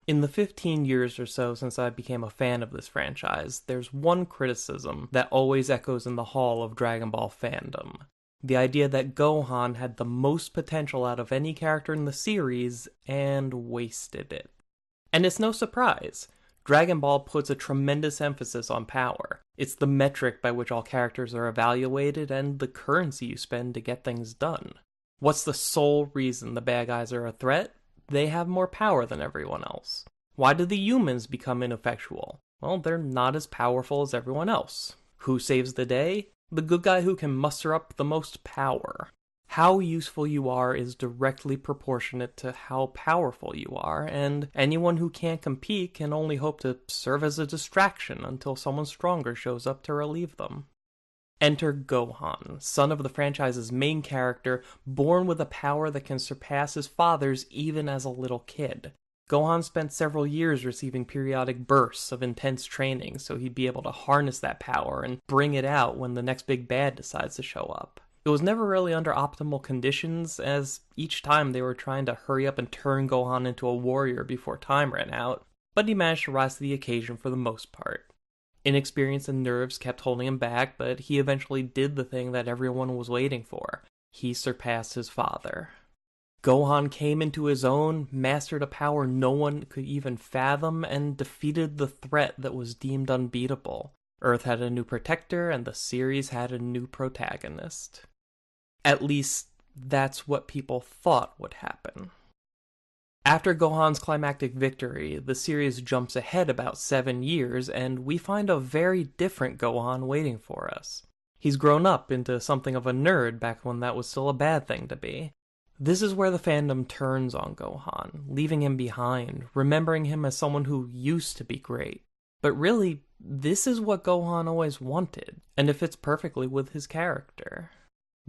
In the 15 years or so since I became a fan of this franchise, there's one criticism that always echoes in the hall of Dragon Ball fandom. The idea that Gohan had the most potential out of any character in the series and wasted it. And it's no surprise. Dragon Ball puts a tremendous emphasis on power. It's the metric by which all characters are evaluated and the currency you spend to get things done. What's the sole reason the bad guys are a threat? They have more power than everyone else. Why do the humans become ineffectual? Well, they're not as powerful as everyone else. Who saves the day? The good guy who can muster up the most power. How useful you are is directly proportionate to how powerful you are, and anyone who can't compete can only hope to serve as a distraction until someone stronger shows up to relieve them. Enter Gohan, son of the franchise's main character, born with a power that can surpass his father's even as a little kid. Gohan spent several years receiving periodic bursts of intense training so he'd be able to harness that power and bring it out when the next big bad decides to show up. It was never really under optimal conditions, as each time they were trying to hurry up and turn Gohan into a warrior before time ran out, but he managed to rise to the occasion for the most part. Inexperience and nerves kept holding him back, but he eventually did the thing that everyone was waiting for. He surpassed his father. Gohan came into his own, mastered a power no one could even fathom, and defeated the threat that was deemed unbeatable. Earth had a new protector, and the series had a new protagonist. At least, that's what people thought would happen. After Gohan's climactic victory, the series jumps ahead about 7 years, and we find a very different Gohan waiting for us. He's grown up into something of a nerd back when that was still a bad thing to be. This is where the fandom turns on Gohan, leaving him behind, remembering him as someone who used to be great. But really, this is what Gohan always wanted, and it fits perfectly with his character.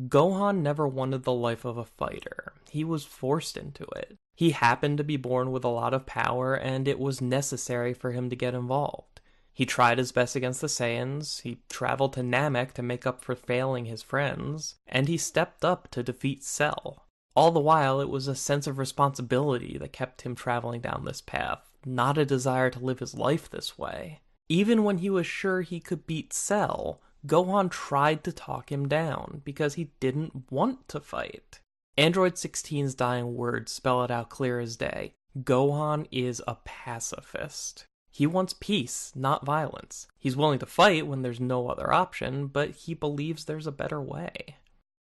Gohan never wanted the life of a fighter. He was forced into it. He happened to be born with a lot of power, and it was necessary for him to get involved. He tried his best against the Saiyans, he traveled to Namek to make up for failing his friends, and he stepped up to defeat Cell. All the while, it was a sense of responsibility that kept him traveling down this path, not a desire to live his life this way. Even when he was sure he could beat Cell, Gohan tried to talk him down because he didn't want to fight. Android 16's dying words spell it out clear as day. Gohan is a pacifist. He wants peace, not violence. He's willing to fight when there's no other option, but he believes there's a better way.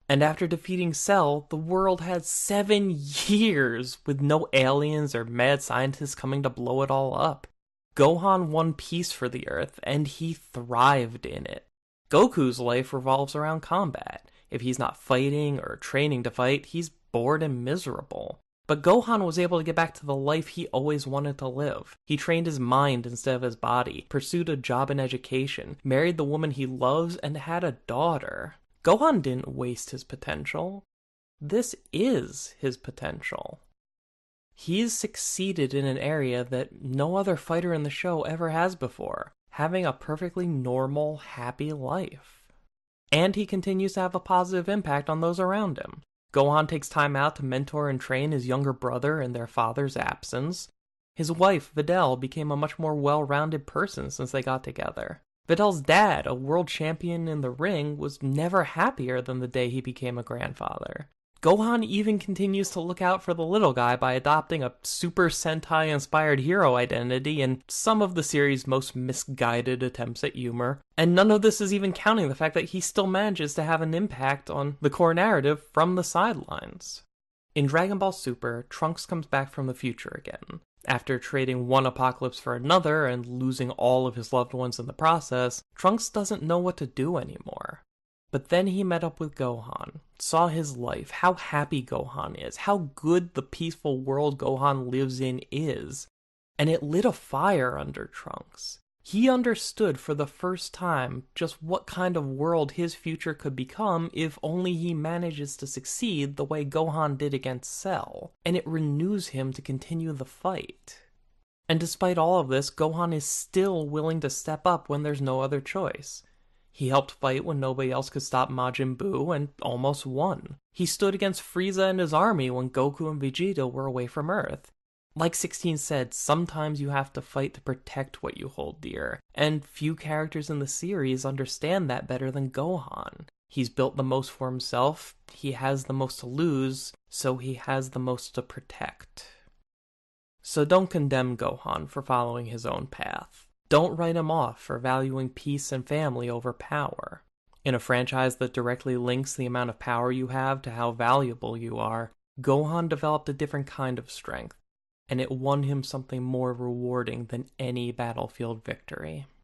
And after defeating Cell, the world had 7 years with no aliens or mad scientists coming to blow it all up. Gohan won peace for the Earth, and he thrived in it. Goku's life revolves around combat. If he's not fighting or training to fight, he's bored and miserable. But Gohan was able to get back to the life he always wanted to live. He trained his mind instead of his body, pursued a job and education, married the woman he loves, and had a daughter. Gohan didn't waste his potential. This is his potential. He's succeeded in an area that no other fighter in the show ever has before, having a perfectly normal, happy life. And he continues to have a positive impact on those around him. Gohan takes time out to mentor and train his younger brother in their father's absence. His wife, Videl, became a much more well-rounded person since they got together. Videl's dad, a world champion in the ring, was never happier than the day he became a grandfather. Gohan even continues to look out for the little guy by adopting a Super Sentai-inspired hero identity in some of the series' most misguided attempts at humor, and none of this is even counting the fact that he still manages to have an impact on the core narrative from the sidelines. In Dragon Ball Super, Trunks comes back from the future again. After trading one apocalypse for another and losing all of his loved ones in the process, Trunks doesn't know what to do anymore. But then he met up with Gohan, saw his life, how happy Gohan is, how good the peaceful world Gohan lives in is, and it lit a fire under Trunks. He understood for the first time just what kind of world his future could become if only he manages to succeed the way Gohan did against Cell, and it renews him to continue the fight. And despite all of this, Gohan is still willing to step up when there's no other choice. He helped fight when nobody else could stop Majin Buu and almost won. He stood against Frieza and his army when Goku and Vegeta were away from Earth. Like 16 said, sometimes you have to fight to protect what you hold dear, and few characters in the series understand that better than Gohan. He's built the most for himself, he has the most to lose, so he has the most to protect. So don't condemn Gohan for following his own path. Don't write him off for valuing peace and family over power. In a franchise that directly links the amount of power you have to how valuable you are, Gohan developed a different kind of strength, and it won him something more rewarding than any battlefield victory.